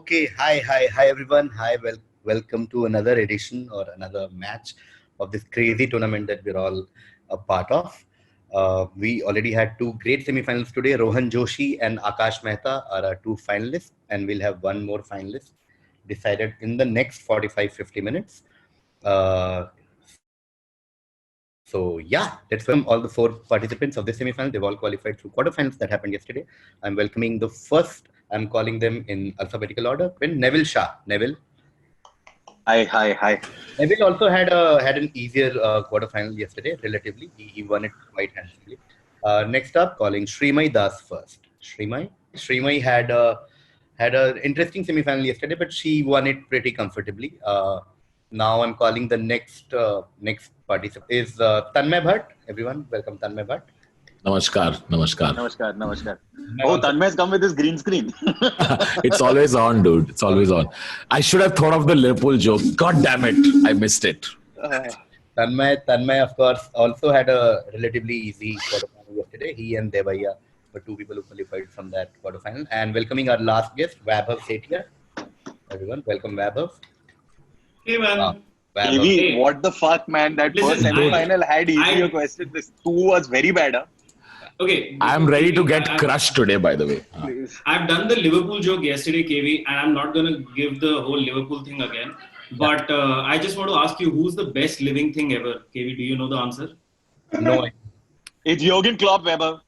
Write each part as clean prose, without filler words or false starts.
Hi everyone. Welcome to another edition or another match of this crazy tournament that we're all a part of. We already had two great semifinals today. Rohan Joshi and Akash Mehta are our two finalists, and we'll have one more finalist decided in the next 45-50 minutes. So yeah, let's welcome all the four participants of this semifinal. They've all qualified through quarterfinals that happened yesterday. I'm welcoming the first. I'm calling them in alphabetical order. Neville Shah. Neville. Hi. Neville also had an easier quarterfinal yesterday, relatively. He won it quite handsomely. Next up, calling Srimay Das first. Srimay had an interesting semifinal yesterday, but she won it pretty comfortably. Now I'm calling the next participant is Tanmay Bhatt. Everyone, welcome Tanmay Bhatt. Namaskar. Oh, Tanmay's come with his green screen. It's always on, dude. It's always on. I should have thought of the Liverpool joke. God damn it. I missed it. Tanmay, of course, also had a relatively easy quarterfinal yesterday. He and Devaya were two people who qualified from that quarterfinal. And welcoming our last guest, Vaibhav Sethia. Everyone, welcome Vaibhav. Hey man. Hey, what the fuck, man? That first semi-final had easier questions. This two was very bad. Huh? Okay. I'm ready to get crushed today, by the way. I've done the Liverpool joke yesterday, KV, and I'm not going to give the whole Liverpool thing again. But I just want to ask you, who's the best living thing ever? KV, do you know the answer? No. It's Jurgen Klopp, Weber.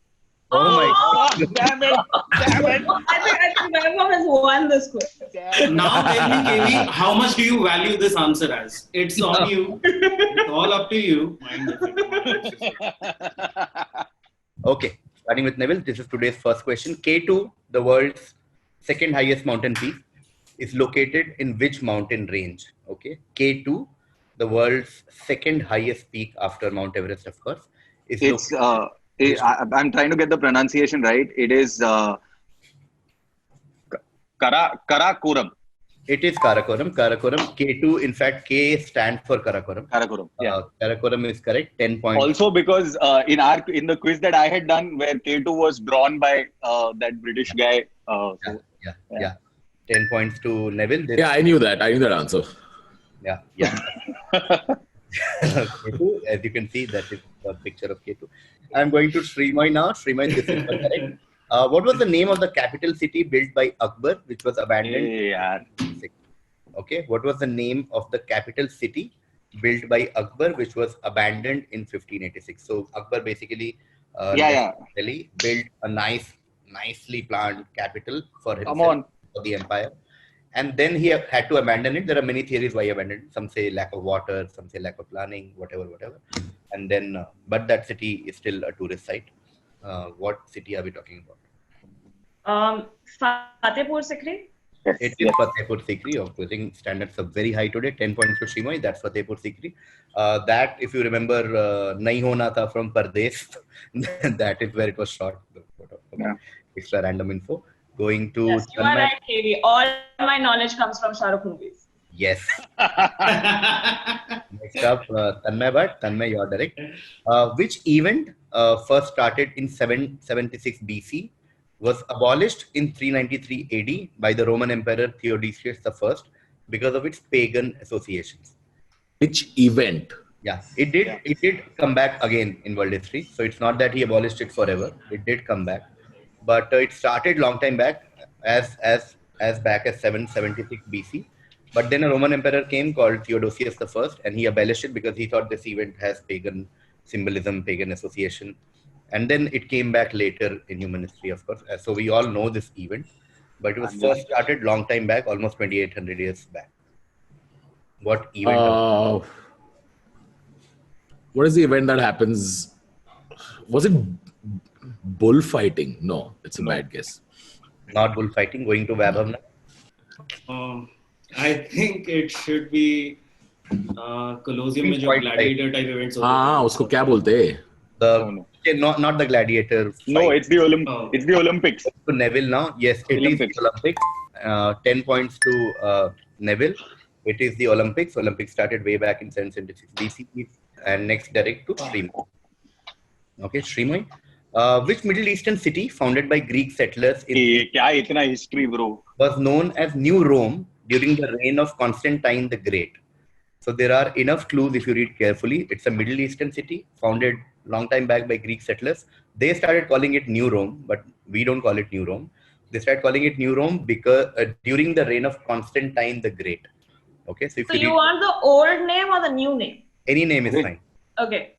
Oh my God. Damn it. I think Vaibhav has won this question. Now tell me, KV, how much do you value this answer as? It's on you. It's all up to you. Okay, starting with Neville, this is today's first question. K2, the world's second highest mountain peak, is located in which mountain range? Okay, K2, the world's second highest peak after Mount Everest, of course, is I'm trying to get the pronunciation right. It is Karakoram. It is Karakoram. K2, in fact, K stands for Karakoram. Karakoram. Yeah. Karakoram is correct. 10 points. Also, because in the quiz that I had done, where K2 was drawn by that British guy. Yeah. 10 points to Neville. Yeah, I knew that answer. Yeah. K2, as you can see, that is a picture of K2. I'm going to Srimay now. Srimay, this is correct. What was the name of the capital city built by Akbar, which was abandoned? Okay. What was the name of the capital city built by Akbar, which was abandoned in 1586? So Akbar basically Delhi, built a nicely planned capital for himself, for the empire. And then he had to abandon it. There are many theories why he abandoned it. Some say lack of water, some say lack of planning, whatever. And then, but that city is still a tourist site. What city are we talking about? Fatehpur Sikri. Yes, it is Fatehpur Sikri. Of course, standards are very high today. 10 points to Srimay. That's Fatehpur Sikri. That, if you remember, Nahi Hona Tha from Pardesh, that is where it was shot. Extra random info. Going to Yes, you are right, KV. All my knowledge comes from Shah Rukh movies. Yes. Next up, Tanmay Bhatt. Tanmay, you're direct. Which event first started in 776 BC, was abolished in 393 AD by the Roman Emperor Theodosius I because of its pagan associations? Which event? Yeah, it did come back again in world history. So it's not that he abolished it forever. It did come back. But it started long time back, as back as 776 BC. But then a Roman emperor came called Theodosius I, and he abolished it because he thought this event has pagan symbolism, pagan association. And then it came back later in human history, of course. So we all know this event, but it was first started long time back, almost 2,800 years back. What event? What is the event that happens? Was it bullfighting? No, it's a bad guess. Not bullfighting. Going to Vaibhav now. I think it should be Colosseum में जो gladiator type events होते हैं. उसको क्या बोलते हैं? Not the gladiator fight. No, it's the Olympics. To Neville now. Yes, it is the Olympics. 10 points to Neville. It is the Olympics. Olympics started way back in 776 BC. And next direct to Srimay. Okay, Srimay. Which Middle Eastern city founded by Greek settlers क्या इतना history, bro? was known as New Rome during the reign of Constantine the Great? So there are enough clues if you read carefully. It's a Middle Eastern city founded long time back by Greek settlers. They started calling it New Rome, but we don't call it New Rome. They started calling it New Rome because during the reign of Constantine the Great. Okay, so if So you want the old name or the new name? any name is fine. Okay.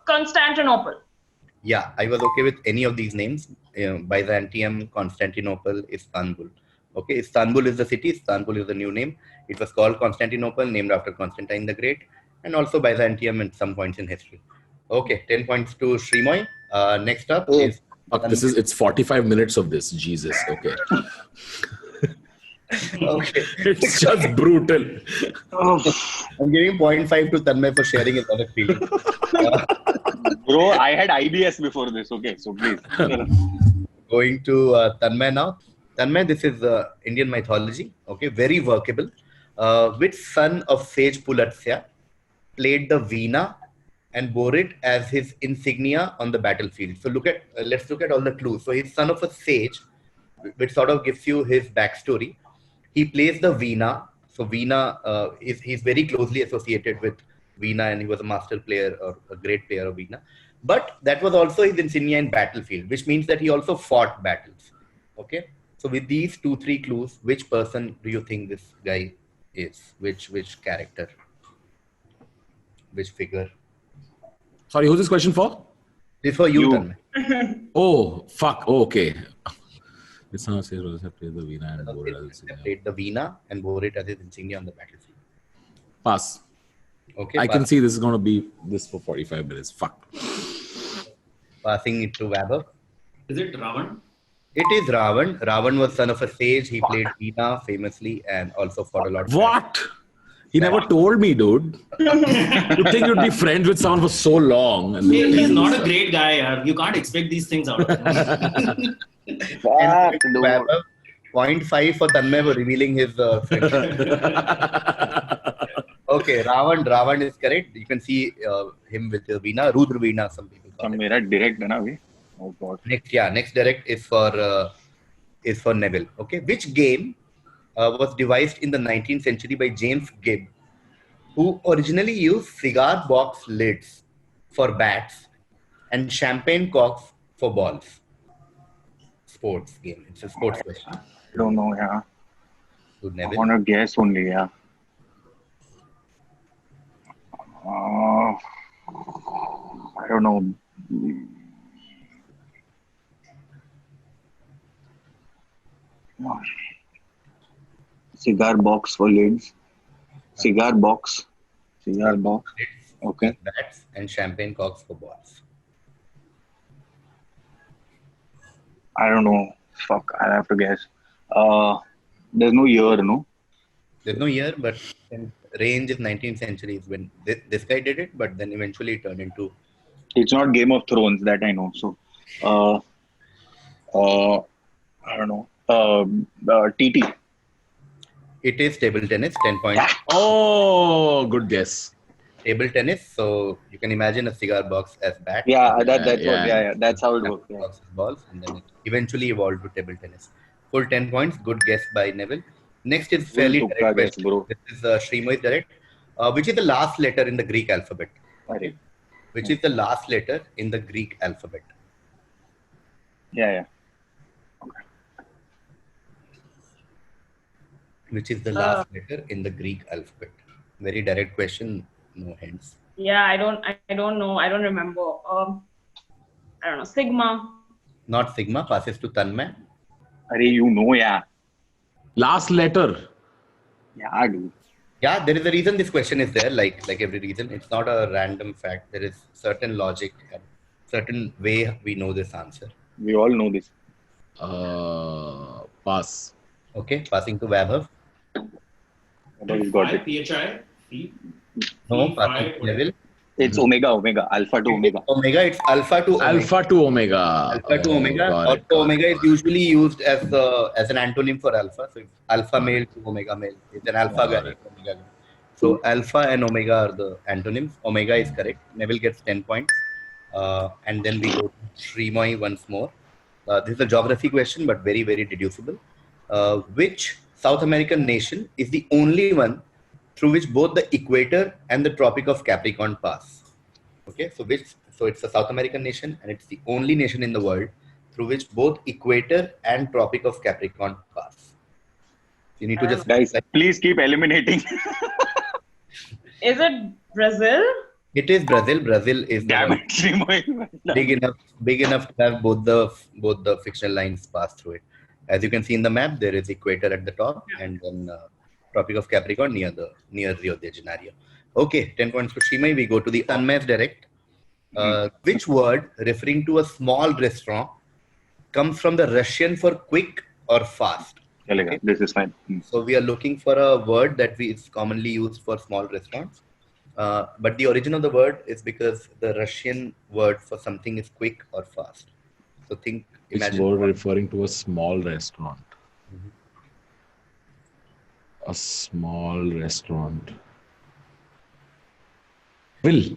Constantinople. Yeah, I was okay with any of these names. Byzantium, Constantinople, Istanbul. Okay, Istanbul is the city. Istanbul is the new name. It was called Constantinople, named after Constantine the Great, and also Byzantium at some points in history. Okay, 10 points to Srimoy. Next up is Fuck, it's 45 minutes of this. Jesus. Okay. okay. It's just brutal. I'm giving 0.5 to Tanmay for sharing his other feelings. Bro, I had IBS before this. Okay, so please. Going to Tanmay now. Tanmay, this is Indian mythology. Okay, very workable. Which son of sage Pulatsya played the veena and bore it as his insignia on the battlefield? So let's look at all the clues. So he's son of a sage, which sort of gives you his backstory. He plays the veena. So veena, he's very closely associated with veena, and he was a master player or a great player of veena. But that was also his insignia in battlefield, which means that he also fought battles. Okay. So with these 2-3 clues, which person do you think this guy is? Which character? Which figure? Sorry, who's this question for? This for you, You. Tanmay. Oh, fuck. Oh, okay. It's not say Rose have played the Veena and bore it as insignia. Played the veena and bore it as his insignia on the battlefield. Pass. Okay. I can see this is going to be this for 45 minutes. Fuck. Passing it to Vaibhav. Is it Ravan? It is Ravan. Ravan was son of a sage. He played veena famously and also fought a lot. Of What? He never told me, dude. You think you'd be friends with someone for so long? And then He's not a great guy. You can't expect these things out of him. Fuck, dude. Vaibhav, 0.5 for Tanmay for revealing his friendship. Okay, Ravan is correct. You can see him with the veena, Rudra veena, some people call it. मेरा direct है ना अभी. Oh God. Next direct is for Neville. Okay, which game was devised in the 19th century by James Gibb, who originally used cigar box lids for bats and champagne corks for balls? Sports game. It's a sports question. I don't know, yeah. To I Neville. want to guess only, yeah. I don't know. Cigar box for lids. Cigar box. Cigar box. Okay. Bats and champagne corks for balls. I don't know. Fuck, I'll have to guess. There's no year, no? There's no year, but in range is 19th century is when this guy did it, but then eventually it turned into. It's not Game of Thrones, that I know. So, I don't know. TT. It is table tennis, 10 points. Oh, good guess. Table tennis, so you can imagine a cigar box as bat. Yeah, that's Yeah. what. Yeah, that's how it works. Yeah. Box as balls, and then it eventually evolved to table tennis. Full 10 points. Good guess by Neville. Next is fairly Tukka direct guess, question. bro. This is Srimoy's direct. Which is the last letter in the Greek alphabet? Sorry. Which is the last letter in the Greek alphabet? Yeah. Which is the last letter in the Greek alphabet? Very direct question. No hands. Yeah, I don't know. I don't remember. I don't know. Sigma. Not Sigma. Passes to Tanmay. Arey, you know, yeah. Last letter. Yeah, dude. Yeah, there is a reason this question is there. Like every reason, it's not a random fact. There is certain logic and certain way we know this answer. We all know this. Pass. Okay, passing to Vaibhav. We've got it. PHI? No, passing to Neville. It's Omega, Alpha to Omega. Omega, it's alpha to omega. Alpha to omega. Alpha to omega. Got Also, it, got omega it, is usually used as an antonym for alpha. So it's alpha male to omega male. It's an alpha Got guy. it. Omega guy. So alpha and omega are the antonyms. Omega is correct. Neville gets 10 points. And then we go to Shrimoy once more. This is a geography question, but very, very deducible. Which South American nation is the only one through which both the equator and the Tropic of Capricorn pass? Okay, so it's a South American nation, and it's the only nation in the world through which both equator and Tropic of Capricorn pass. You need to just Guys, please keep eliminating. Is it Brazil? It is Brazil. Brazil is the Damn one it, Shrimoy. big enough to have both the fictional lines pass through it. As you can see in the map, there is equator at the top, and then Tropic of Capricorn near Rio de Janeiro. Okay, 10 points to Shrimoy. We go to the unmatched direct. Which word referring to a small restaurant comes from the Russian for quick or fast? Okay. This is fine. So we are looking for a word that is commonly used for small restaurants. But the origin of the word is because the Russian word for something is quick or fast. So It's word referring to a small restaurant. A small restaurant. Will,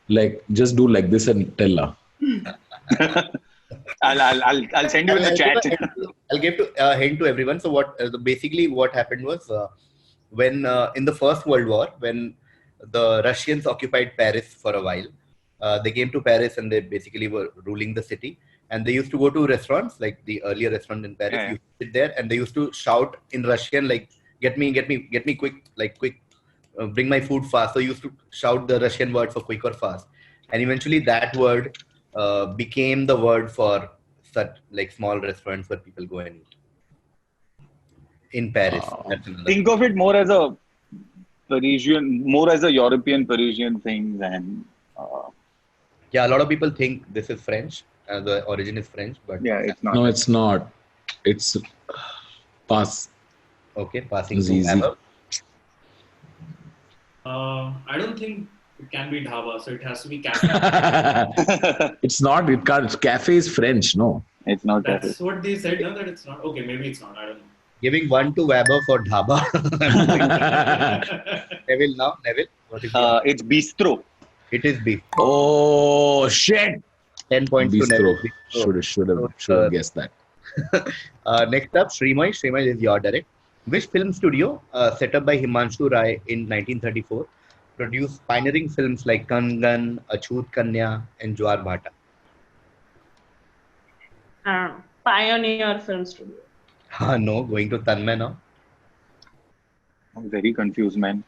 like, just do like this and tell her. I'll send you in the chat. I'll give a hint to everyone. So basically what happened was when in the First World War, when the Russians occupied Paris for a while, they came to Paris and they basically were ruling the city. And they used to go to restaurants, like the earlier restaurant in Paris. You sit there and they used to shout in Russian, like, get me quick, like quick, bring my food fast. So you used to shout the Russian word for quick or fast. And eventually that word became the word for such like small restaurants where people go and eat. In Paris. Think of it more as a Parisian, more as a European Parisian thing than. Yeah, a lot of people think this is French. The origin is French, but yeah, it's not. No, it's not. It's pass. Okay, passing It's to easy. Amber. I don't think it can be dhaba, so it has to be cafe. It's not. It can't. Cafe is French, no. It's not. That's what they said, no? That it's not. Okay, maybe it's not. I don't know. Giving 1 to Weber for dhaba. Neville now. Neville, what is it? It's bistro. It is beef. Oh shit! 10 points to Bistro. Neville. Should have guessed that. Next up, Shrimoy. Shrimoy is your direct. Which film studio set up by Himanshu Rai in 1934 produced pioneering films like Kangan, Achut Kanya, and Jwar Bhata? I don't know. Pioneer Film Studio. No, going to Tanmay now. I'm very confused, man.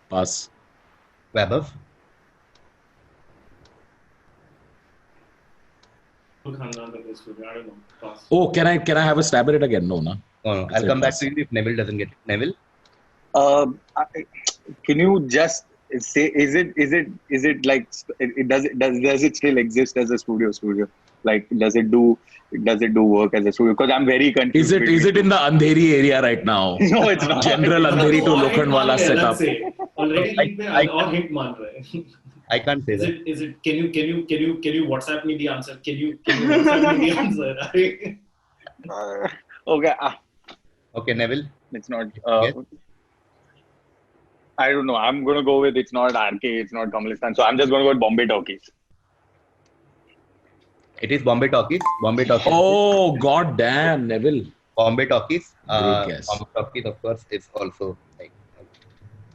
Pass. Weber. I don't know. Pass. Oh, can I have a stab at it again? No, no. No, I'll come back to you if Neville doesn't get it. Neville? Can you just say, is it like, does it still exist as a studio? Like, does it do work as a studio? Because I'm very confused. Is it in the Andheri area right now? No, it's not. General Andheri to Lokhandwala setup. Already link mein और hint मान रहे. I can't say that. Is it? Can you WhatsApp me the answer? Can you WhatsApp me the answer? Okay. Okay, Neville. It's not. Yes. I don't know. I'm gonna go with it's not RK. It's not Kamalistan. So I'm just gonna go with Bombay Talkies. It is Bombay Talkies. Bombay Talkies. Oh god damn, Neville. Bombay Talkies. Great guess. Bombay Talkies, of course, is also like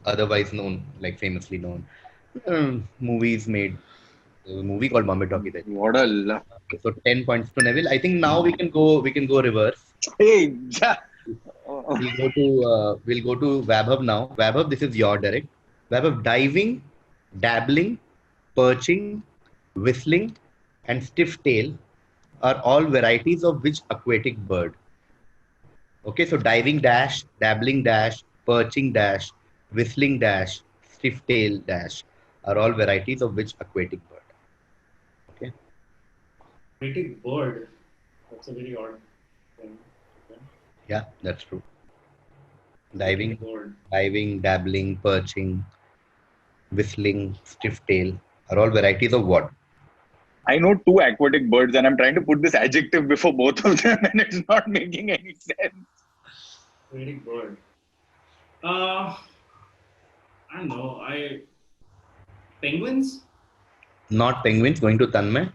otherwise known, like famously known. Movies made. There's a movie called Bombay Talkies. I think. What a luck. Okay, so 10 points to Neville. I think now we can go reverse. Hey, We'll go to Vaibhav now. Vaibhav, this is your direct. Vaibhav, diving, dabbling, perching, whistling, and stiff tail are all varieties of which aquatic bird? Okay, so diving dash, dabbling dash, perching dash, whistling dash, stiff tail dash are all varieties of which aquatic bird? Okay. Aquatic bird. That's a very odd thing. Yeah, that's true. Diving, Bird. dabbling, perching, whistling, stiff tail are all varieties of what? I know 2 aquatic birds and I'm trying to put this adjective before both of them and it's not making any sense. Aquatic bird. I don't know. Penguins? Not penguins. Going to Tanmay.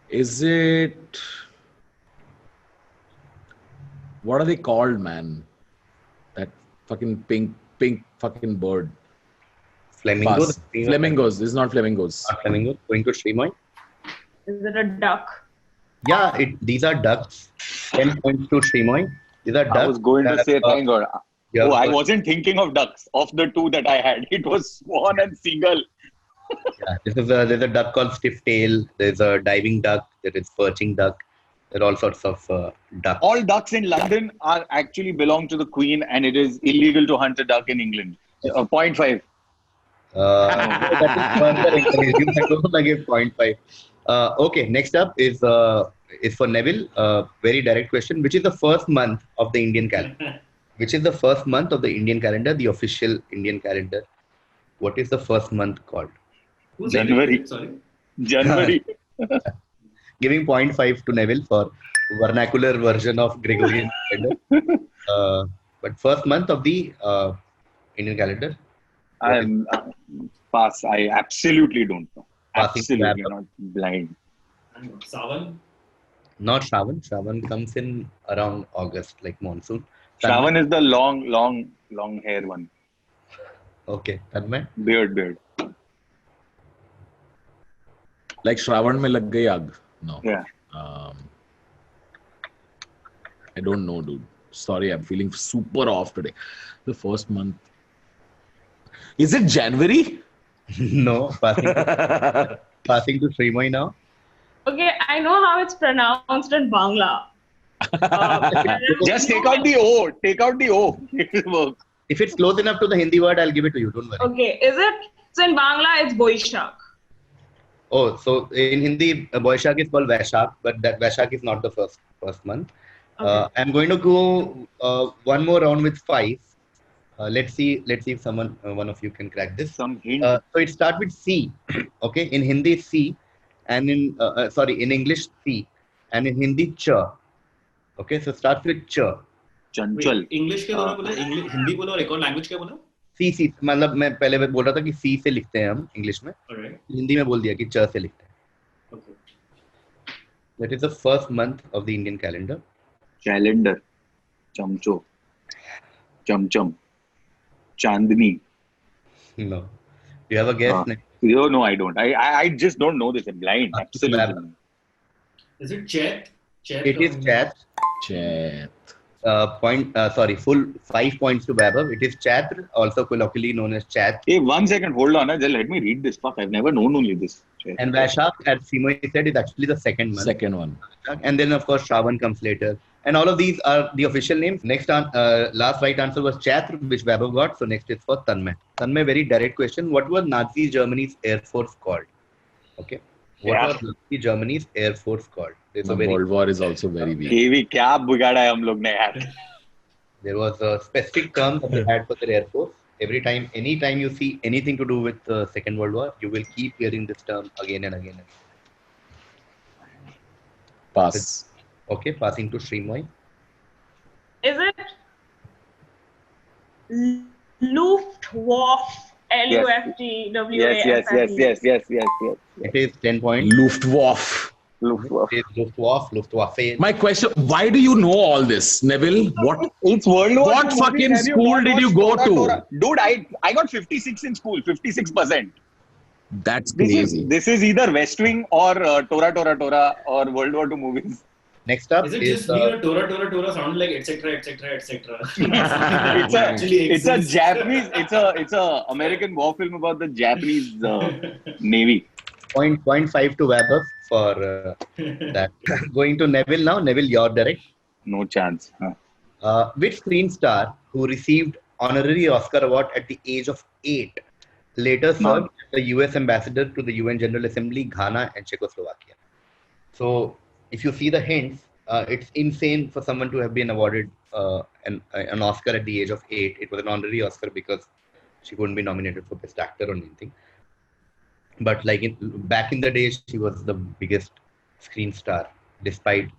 Is it? What are they called, man? That fucking pink fucking bird. Flamingos. Pass. Flamingos. This is not flamingos. Not flamingos. Going to Shrimoy. Is it a duck? Yeah, these are ducks. 10 points to Shrimoy. These are ducks. I was going to say, thank God. yeah, Oh, I wasn't thinking of ducks. Of the two that I had, it was swan and seagull. Yeah, there's a duck called stiff tail. There's a diving duck. There is perching duck. There are all sorts of ducks. All ducks in London are actually belong to the Queen, and it is illegal to hunt a duck in England. 0.5. That is further encouraging. I don't want to give 0.5. Okay, next up is for Neville. Very direct question. Which is the first month of the Indian calendar? Which is the first month of the Indian calendar, the official Indian calendar? What is the first month called? Who's January. Sorry. January. Giving 0.5 to Neville for vernacular version of Gregorian calendar. But first month of the Indian calendar? Pass. I absolutely don't know. Passing Absolutely grab. not. Blind. Savan? Not Shravan. Shravan comes in around August, like monsoon. Shravan is the long hair one. Okay, Tanmay. Beard. Like Shravan mein lag gayi aag. No. Yeah. I don't know, dude. Sorry, I'm feeling super off today. The first month. Is it January? No, passing to Shrimoy now. Okay, I know how it's pronounced in Bangla. Just take out the O. Take out the O. It will work. If it's close enough to the Hindi word, I'll give it to you. Don't worry. Okay, is it? So in Bangla, it's Boishak. Oh, so in Hindi, Boishak is called Vaishak, but that Vaishak is not the first month. Okay. I'm going to go one more round with 5. Let's see if one of you can crack this. Some hint. So it starts with C. Okay, in Hindi it's C, and in English C, and in Hindi Ch. Okay, so starts with Ch. Chanchal. English क्या बोला हिंदी बोला और एक और language क्या बोला सी मतलब मैं पहले बोल रहा था कि सी से लिखते हैं हम इंग्लिश में हिंदी में बोल दिया कि च से लिखते हैं that is the first month of the Indian calendar calendar चमचो चमचम चांदनी no you have a guess no I don't I just don't know this I'm blind absolutely is it Chet it is Chat full 5 points to Vaibhav. It is Chatra, also colloquially known as Chat. Hey, 1 second, hold on. Just let me read this. Fuck, I've never known only this. And Vaishak, as Simoy said, is actually the second month. Second one. And then, of course, Shravan comes later. And all of these are the official names. Next, last right answer was Chatra, which Vaibhav got. So next is for Tanmay. Tanmay, very direct question. What was Nazi Germany's Air Force called? Okay. What was Nazi Germany's Air Force called? World War is also very weak. KV, क्या बिगाड़ा है हम लोग ने यार? There was a specific term that they had for their Air Force. Anytime you see anything to do with the Second World War, you will keep hearing this term again and again. Pass. Okay, passing to Shrimoy. Is it Luftwaffe? Yes. It is 10 points. Luftwaffe. Luftwaffe. My question: why do you know all this, Neville? What? It's World War. What fucking school did you go to? Dude, I got 56 in school. 56%. That's crazy. This is either West Wing or Tora or World War II movies. Next up is it just me or Tora sound like etc. It's a Japanese. It's a American war film about the Japanese Navy. 0.5 to Vaibhav for that. Going to Neville now. Neville, you're direct. No chance. Which screen star who received honorary Oscar award at the age of 8 later served as the US ambassador to the UN General Assembly, Ghana and Czechoslovakia? So, if you see the hints, it's insane for someone to have been awarded an Oscar at the age of 8. It was an honorary Oscar because she couldn't be nominated for Best Actor or anything. But like back in the days, she was the biggest screen star, despite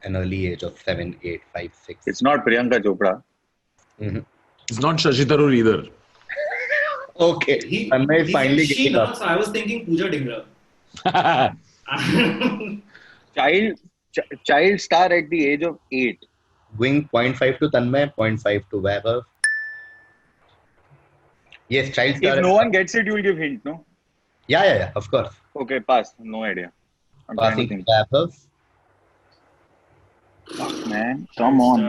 an early age of 7, 8, 5, 6. It's not Priyanka Chopra. It's not Shashi Tharoor either. Okay, He Tanmay is said finally she, getting no, up. so I was thinking Pooja Dhingra. Child star at the age of 8. Going 0.5 to Tanmay, 0.5 to Vaibhav. Yes, child star. If no one gets it, you'll give hint, no? Yeah, of course. Okay, pass. No idea. I'm trying to Passing to think. Vaibhav. Fuck, man. Come on.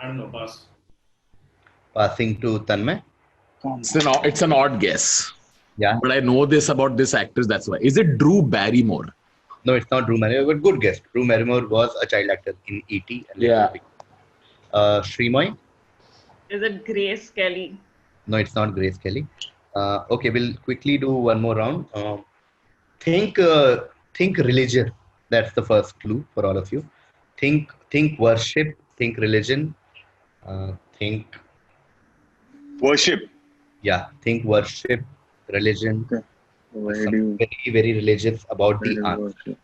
I don't know, pass. Passing to Tanmay. Come It's an odd guess. Yeah. But I know this about this actress, that's why. Is it Drew Barrymore? No, it's not Drew Barrymore, but good guess. Drew Barrymore was a child actor in E.T. and Yeah. Shrimoy? Is it Grace Kelly? No, it's not Grace Kelly. Okay, we'll quickly do one more round. Think religion. That's the first clue for all of you. Think worship. Think religion. Think Worship. think worship, religion. Where do you Very, very religious about the answer. worship?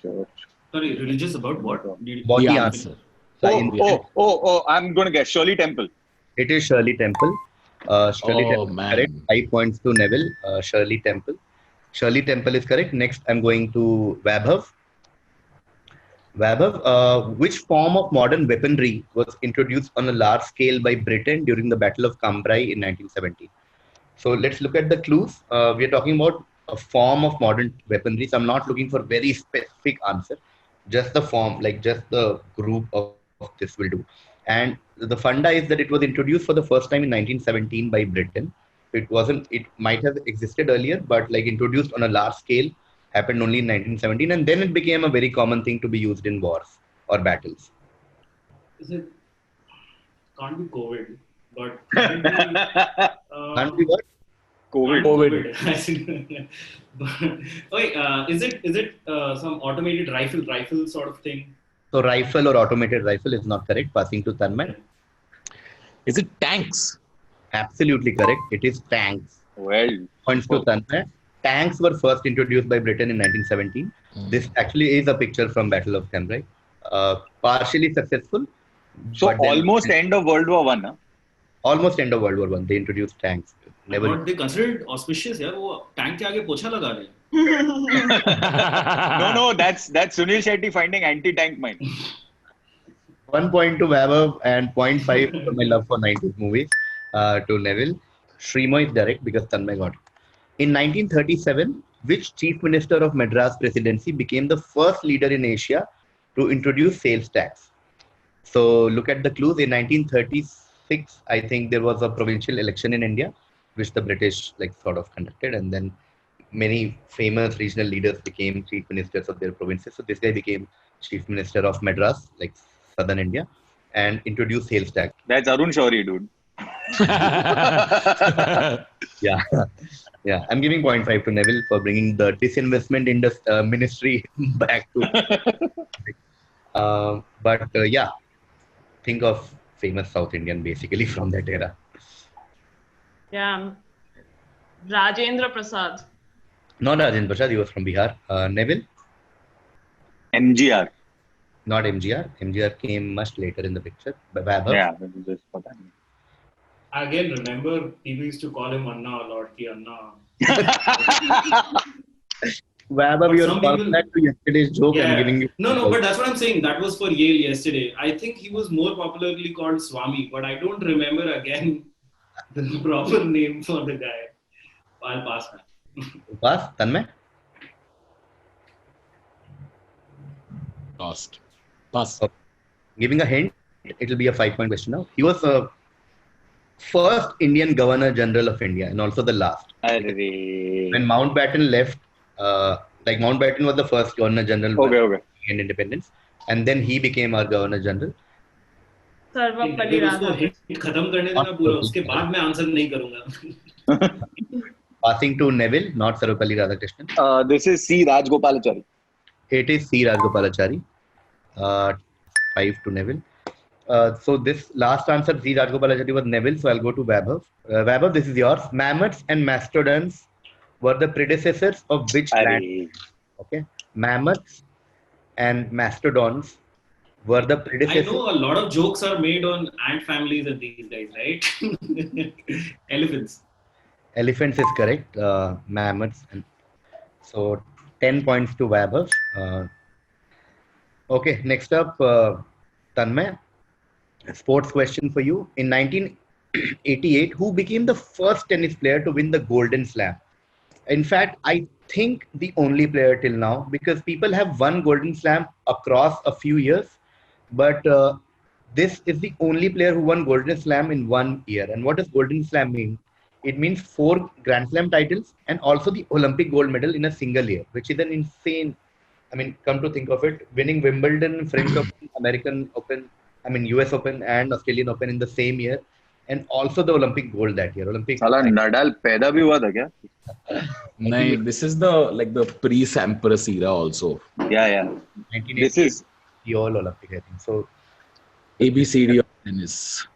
Church. Sorry, religious about what? About The the answer. answer. So I'm going to guess. Shirley Temple. it is Shirley Temple. Shirley Oh, Temple is man. correct. 5 points to Neville. Shirley Temple. Shirley Temple is correct. Next, I'm going to Vaibhav. Vaibhav, which form of modern weaponry was introduced on a large scale by Britain during the Battle of Cambrai in 1917? So let's look at the clues. We are talking about a form of modern weaponry. So I'm not looking for very specific answer. Just the form, like just the group of this will do. And the funda is that it was introduced for the first time in 1917 by Britain. It might have existed earlier, but like introduced on a large scale happened only in 1917. And then it became a very common thing to be used in wars or battles. Is it? Can't be COVID, but can it be, Can't be what? COVID. But, wait, is it some automated rifle sort of thing? So rifle or automated rifle is not correct. Passing to Tanmay. Is it tanks? Absolutely correct. It is tanks. Well, Points to Tanmay. Tanks were first introduced by Britain in 1917. This actually is a picture from Battle of Cambrai. Partially successful. so but then- almost end of World War One. Huh? Almost end of World War One. They introduced tanks. Never. But they considered auspicious, यार वो tank के आगे पोछा लगा रहे हैं. No, that's Sunil Shetty finding anti-tank mine. 1 point to Vaibhav and 0.5 for my love for 90s movies to Neville. Shrimoy is direct because Tanmay got it. In 1937, which chief minister of Madras presidency became the first leader in Asia to introduce sales tax? So look at the clues. In 1936, I think there was a provincial election in India, which the British sort of conducted, and then many famous regional leaders became chief ministers of their provinces. So this guy became chief minister of Madras, southern India, and introduced sales tax. That's Arun Shourie, dude. Yeah. I'm giving 0.5 to Neville for bringing the disinvestment ministry back to. But think of famous South Indian basically from that era. Yeah. Rajendra Prasad. Not Rajendra Prasad, he was from Bihar. Neville, MGR. not MGR. MGR came much later in the picture. Vaibhav. Yeah, just pata nahi. Again, remember people used to call him Anna a lot. Ki Anna. Vaibhav, But you're some calling people- that to yesterday's joke. I'm giving you. No, but that's what I'm saying. That was for Yale yesterday. I think he was more popularly called Swami, but I don't remember again the proper name for the guy. I'll pass that. Pass, Tanmay. Lost. Pass. Giving a hint, it will be a 5-point question now. He was the first Indian Governor General of India and also the last. Arre. When Mountbatten left, Mountbatten was the first Governor General Okay. in independence, and then he became our Governor General. Sarvapalli उसको Radhakrishnan. hit खत्म करने देना पूरा. उसके बाद मैं answer नहीं करूंगा. Passing to Neville, not Sarvapalli Radhakrishnan. This is C. Rajgopalachari. It is C. Rajgopalachari. 5 to Neville. So this last answer, Z Rajgopalachari, was Neville. So I'll go to Vaibhav. Vaibhav, this is yours. Mammoths and mastodons were the predecessors of which land? Arey. Okay. Mammoths and mastodons were the I predecessors. know a lot of jokes are made on ant families and these guys, right? Elephants. Elephants is correct. Mammoths. And so 10 points to Vaibhav. Okay. Next up, Tanmay. Sports question for you. In 1988, who became the first tennis player to win the Golden Slam? In fact, I think the only player till now, because people have won Golden Slam across a few years, but this is the only player who won Golden Slam in 1 year. And what does Golden Slam mean? It means 4 Grand Slam titles and also the Olympic gold medal in a single year, which is an insane. I mean, come to think of it, winning Wimbledon, French Open, American Open, US Open and Australian Open in the same year, and also the Olympic gold that year. Olympic. साला Nadal पैदा भी हुआ था क्या? No, this is the pre-Sampras era also. Yeah. 1988, This is the all Olympic, I think. So ABCD of tennis.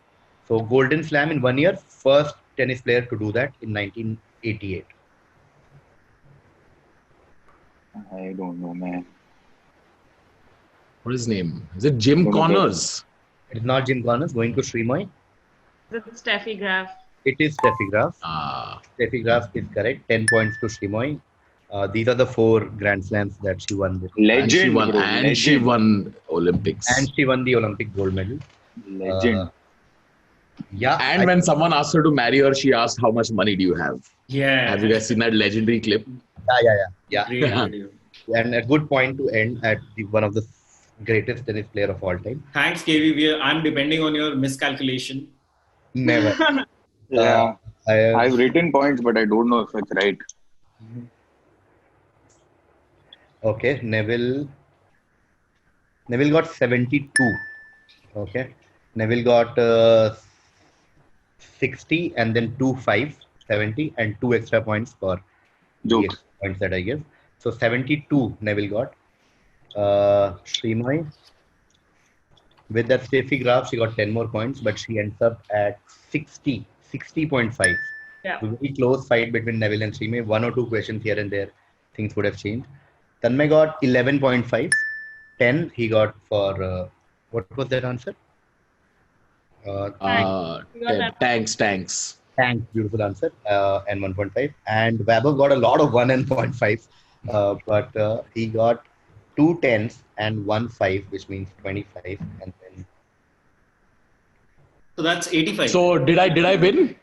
Golden Slam in 1 year, first tennis player to do that in 1988. I don't know, man. What is his name? Is it Jim No, no, Connors? It is not Jim Connors. Going to Srimoy. This is Steffi Graf. It is Steffi Graf. Ah, Steffi Graf is correct. 10 points to Srimoy. These are the 4 Grand Slams that she won with. and she Legend, won, bro. and she Legend. won Olympics. And she won the Olympic gold medal. Legend. Yeah. And when someone asked her to marry her, she asked, "How much money do you have?" Yeah. Have you guys seen that legendary clip? Yeah. Great video. And a good point to end at one of the greatest tennis player of all time. Thanks, KV. I'm depending on your miscalculation. Never. Yeah. I I've written points, but I don't know if it's right. Okay, Neville got 72. Okay, Neville got 60 and then 2 70 and 2 extra points for the Joke. extra points that I give. So 72 Neville got. Srimoy, with that Steffi Graf, she got 10 more points, but she ends up at 60.5. Yeah. Very close fight between Neville and Srimoy. 1 or 2 questions here and there, things would have changed. Tanmay got 11.5. 10 he got for, what was that answer? You got that. Tanks. Thanks, beautiful answer. And 1.5. And Vaibhav got a lot of 1 and 0.5. But he got 2 10s and 1 5, which means 25. And then So that's 85. So did I win?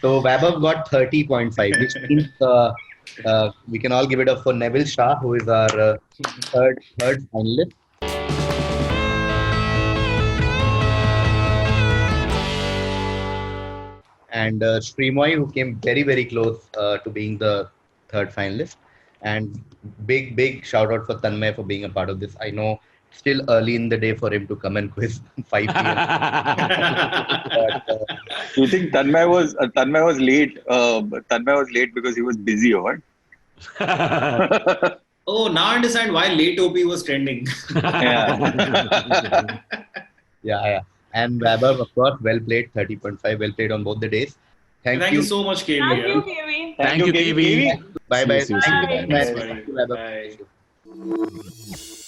so Vaibhav got 30.5, which means we can all give it up for Neville Shah, who is our third finalist. And Srimoy, who came very, very close to being the third finalist. And big shout out for Tanmay for being a part of this. I know still early in the day for him to come and quiz 5 p.m. But, You think Tanmay was late? Tanmay was late because he was busy, or what? Oh, now I understand why late OP was trending. Yeah. yeah. And Vaibhav, of course, well played, 30.5, well played on both the days. Thank Thank you so much, KV. Thank you, KV. Thank you, KV. Bye bye. See you, Thank you, Bye. Tanmay. Thanks, buddy. Thank you, Vaibhav. Bye.